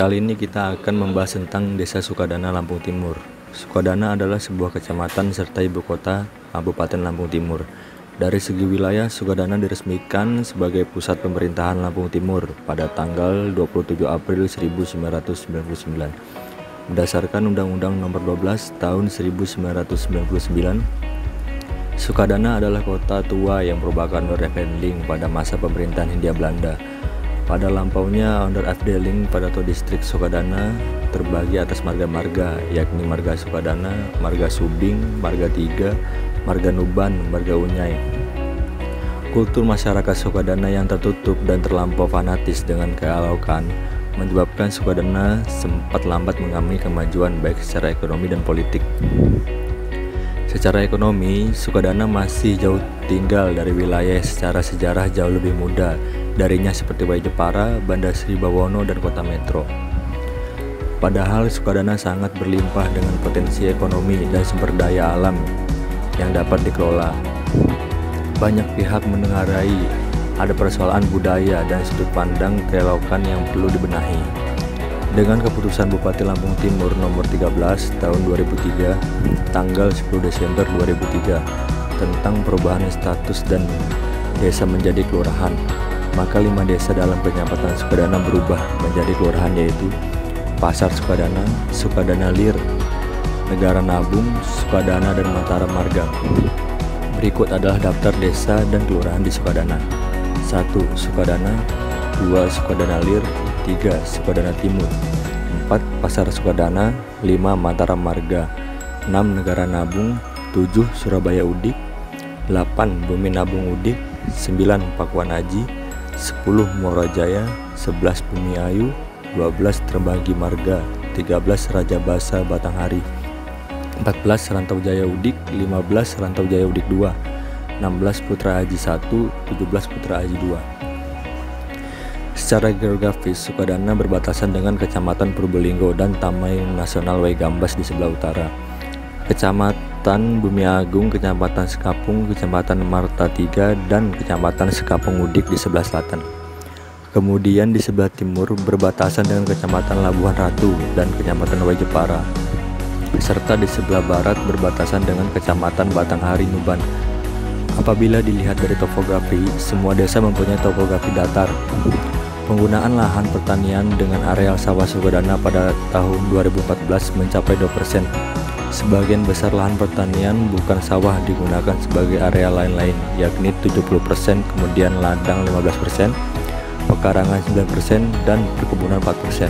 Kali ini kita akan membahas tentang Desa Sukadana, Lampung Timur. Sukadana adalah sebuah kecamatan serta ibu kota Kabupaten Lampung Timur. Dari segi wilayah, Sukadana diresmikan sebagai pusat pemerintahan Lampung Timur pada tanggal 27 April 1999. Berdasarkan Undang-Undang Nomor 12 Tahun 1999, Sukadana adalah kota tua yang merupakan onderafdeling pada masa pemerintahan Hindia Belanda. Pada lampaunya onderafdeling pada distrik Sukadana terbagi atas marga-marga, yakni Marga Sukadana, Marga Subing, Marga Tiga, Marga Nuban, Marga Unyai. Kultur masyarakat Sukadana yang tertutup dan terlampau fanatis dengan kealaukan menyebabkan Sukadana sempat lambat mengalami kemajuan baik secara ekonomi dan politik. Secara ekonomi, Sukadana masih jauh tinggal dari wilayah secara sejarah jauh lebih muda darinya seperti Jepara, Banda Sri Bawono, dan kota metro. Padahal Sukadana sangat berlimpah dengan potensi ekonomi dan sumber daya alam yang dapat dikelola. Banyak pihak menengarai ada persoalan budaya dan sudut pandang keelokan yang perlu dibenahi. Dengan keputusan Bupati Lampung Timur nomor 13 tahun 2003 tanggal 10 Desember 2003 tentang perubahan status dan desa menjadi kelurahan, maka 5 desa dalam kecamatan Sukadana berubah menjadi kelurahan, yaitu Pasar Sukadana, Sukadana Lir, Negara Nabung, Sukadana, dan Mataram Marga. Berikut adalah daftar desa dan kelurahan di Sukadana. 1. Sukadana. 2. Sukadana Lir. 3. Sukadana Timur. 4. Pasar Sukadana. 5. Mataram Marga. 6. Negara Nabung. 7. Surabaya Udik. 8. Bumi Nabung Udik. 9. Pakuan Aji. 10. Muarajaya. 11. Bumi Ayu. 12. Terbagi Marga. 13. Raja Basa Batanghari. 14. Rantau Jaya Udik. 15. Rantau Jaya Udik 2. 16. Putra Aji 1. 17. Putra Aji 2. Secara geografis, Sukadana berbatasan dengan Kecamatan Purbolinggo dan Taman Nasional Waigambas di sebelah utara, Kecamatan Bumi Agung, Kecamatan Sekapung, Kecamatan Marta 3, dan Kecamatan Sekapung Udik di sebelah selatan. Kemudian di sebelah timur berbatasan dengan Kecamatan Labuhan Ratu dan Kecamatan Jepara, serta di sebelah barat berbatasan dengan Kecamatan Batanghari Nuban. Apabila dilihat dari topografi, semua desa mempunyai topografi datar. Penggunaan lahan pertanian dengan areal sawah Sukadana pada tahun 2014 mencapai 2%. Sebagian besar lahan pertanian bukan sawah digunakan sebagai area lain-lain, yakni 70%, kemudian ladang 15%, pekarangan 9%, dan perkebunan 4%.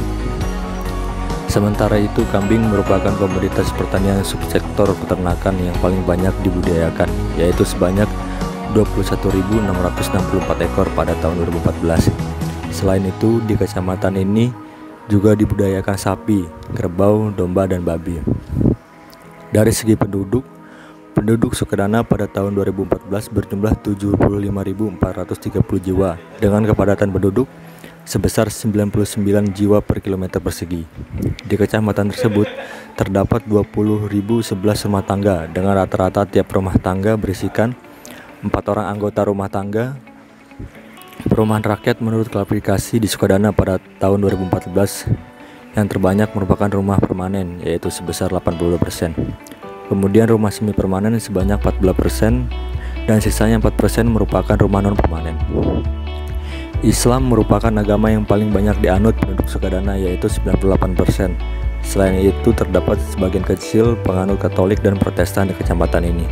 Sementara itu, kambing merupakan komoditas pertanian subsektor peternakan yang paling banyak dibudidayakan, yaitu sebanyak 21.664 ekor pada tahun 2014. Selain itu, di kecamatan ini juga dibudidayakan sapi, kerbau, domba, dan babi. Dari segi penduduk Sukadana pada tahun 2014 berjumlah 75.430 jiwa dengan kepadatan penduduk sebesar 99 jiwa per kilometer persegi. Di kecamatan tersebut terdapat 20.011 rumah tangga dengan rata-rata tiap rumah tangga berisikan 4 orang anggota rumah tangga. Perumahan rakyat menurut klasifikasi di Sukadana pada tahun 2014 yang terbanyak merupakan rumah permanen, yaitu sebesar 82%. Kemudian rumah semi permanen sebanyak 14% dan sisanya 4% merupakan rumah non permanen. Islam merupakan agama yang paling banyak dianut penduduk Sukadana, yaitu 98%. Selain itu terdapat sebagian kecil penganut Katolik dan Protestan di kecamatan ini.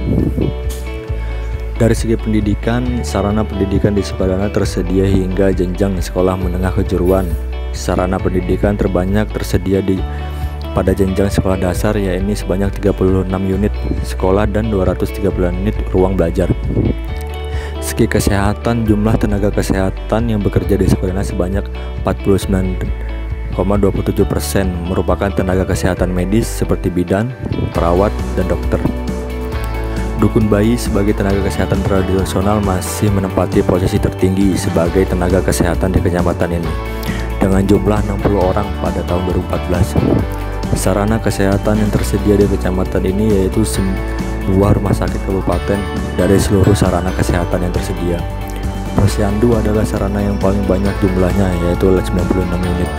Dari segi pendidikan, sarana pendidikan di Sukadana tersedia hingga jenjang sekolah menengah kejuruan. Sarana pendidikan terbanyak tersedia pada jenjang sekolah dasar, yaitu sebanyak 36 unit sekolah dan 239 unit ruang belajar. Segi kesehatan, jumlah tenaga kesehatan yang bekerja di Sukadana sebanyak 49,27% merupakan tenaga kesehatan medis seperti bidan, perawat, dan dokter. Dukun bayi sebagai tenaga kesehatan tradisional masih menempati posisi tertinggi sebagai tenaga kesehatan di kecamatan ini dengan jumlah 60 orang pada tahun 2014. Sarana kesehatan yang tersedia di kecamatan ini yaitu sebuah rumah sakit kabupaten dari seluruh sarana kesehatan yang tersedia. Posyandu adalah sarana yang paling banyak jumlahnya, yaitu 96 unit.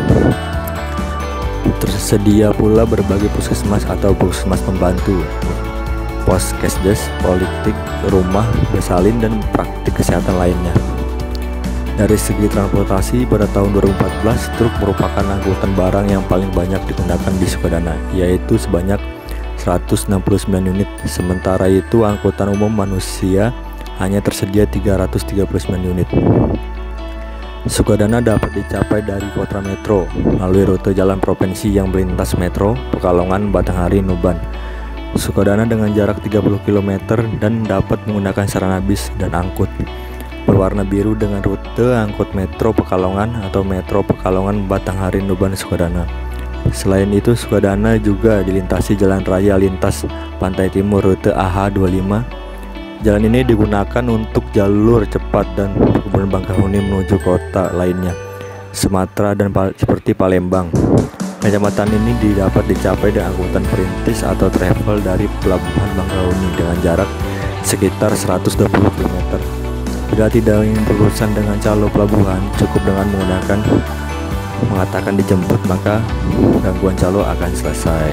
Tersedia pula berbagai puskesmas atau puskesmas pembantu, poskesdes, politik, rumah bersalin, dan praktik kesehatan lainnya. Dari segi transportasi, pada tahun 2014, truk merupakan angkutan barang yang paling banyak digunakan di Sukadana, yaitu sebanyak 169 unit. Sementara itu, angkutan umum manusia hanya tersedia 339 unit. Sukadana dapat dicapai dari kota metro melalui rute jalan provinsi yang melintas Metro, Pekalongan, Batanghari, Nuban. Sukadana dengan jarak 30 km dan dapat menggunakan sarana bis dan angkut. Berwarna biru dengan rute angkut Metro Pekalongan atau Metro Pekalongan, Batanghari, Nuban, Sukadana. Selain itu, Sukadana juga dilintasi jalan raya lintas Pantai Timur rute AH25. Jalan ini digunakan untuk jalur cepat dan kemudian Bangkahuni menuju kota lainnya, Sumatera dan seperti Palembang. Kecamatan ini dapat dicapai dengan angkutan perintis atau travel dari Pelabuhan Bangkahuni dengan jarak sekitar 120 km. Bila tidak ingin berurusan dengan calon pelabuhan, cukup dengan mengatakan dijemput, maka gangguan calo akan selesai.